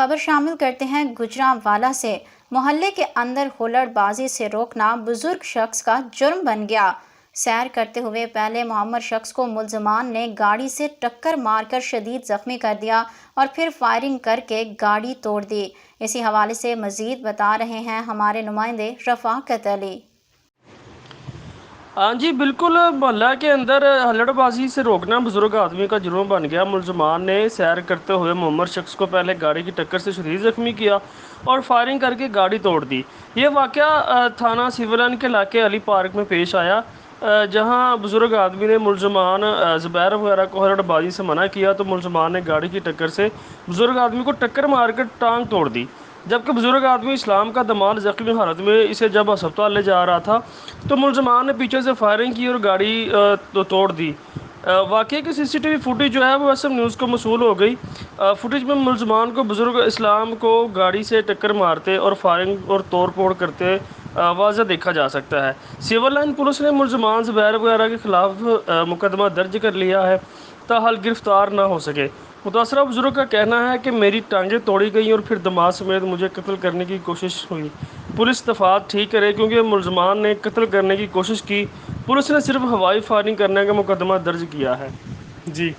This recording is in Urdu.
خبر شامل کرتے ہیں گجرانوالہ سے۔ محلے کے اندر ہلڑ بازی سے روکنا بزرگ شخص کا جرم بن گیا۔ سیر کرتے ہوئے پہلے معمر شخص کو ملزمان نے گاڑی سے ٹکر مار کر شدید زخمی کر دیا اور پھر فائرنگ کر کے گاڑی توڑ دی۔ اسی حوالے سے مزید بتا رہے ہیں ہمارے نمائندے رفاقت علی۔ ہاں جی بالکل، محلہ کے اندر ہلڑ بازی سے روکنا بزرگ آدمی کا جرم بن گیا۔ ملزمان نے سیر کرتے ہوئے معمر شخص کو پہلے گاڑی کی ٹکر سے شدید زخمی کیا اور فائرنگ کر کے گاڑی توڑ دی۔ یہ واقعہ تھانہ سول لائن کے علاقے علی پارک میں پیش آیا، جہاں بزرگ آدمی نے ملزمان زبیر وغیرہ کو ہلڑ بازی سے منع کیا تو ملزمان نے گاڑی کی ٹکر سے بزرگ آدمی کو ٹکر مار کر ٹانگ توڑ دی، جبکہ بزرگ آدمی اسلام کا دمال زخمی حالت میں اسے جب ہسپتال لے جا رہا تھا تو ملزمان نے پیچھے سے فائرنگ کی اور گاڑی توڑ دی۔ واقعے کی سی ٹی وی فوٹیج جو ہے وہ ایس ایم نیوز کو موصول ہو گئی۔ فوٹیج میں ملزمان کو بزرگ اسلام کو گاڑی سے ٹکر مارتے اور فائرنگ اور توڑ پھوڑ کرتے واضح دیکھا جا سکتا ہے۔ سول لائن پولیس نے ملزمان زبیر وغیرہ کے خلاف مقدمہ درج کر لیا ہے تاحال گرفتار نہ ہو سکے۔ متاثرہ بزرگ کا کہنا ہے کہ میری ٹانگیں توڑی گئیں اور پھر دماغ سمیت مجھے قتل کرنے کی کوشش ہوئی۔ پولیس دفعات ٹھیک کرے کیونکہ ملزمان نے قتل کرنے کی کوشش کی۔ پولیس نے صرف ہوائی فائرنگ کرنے کا مقدمہ درج کیا ہے۔ جی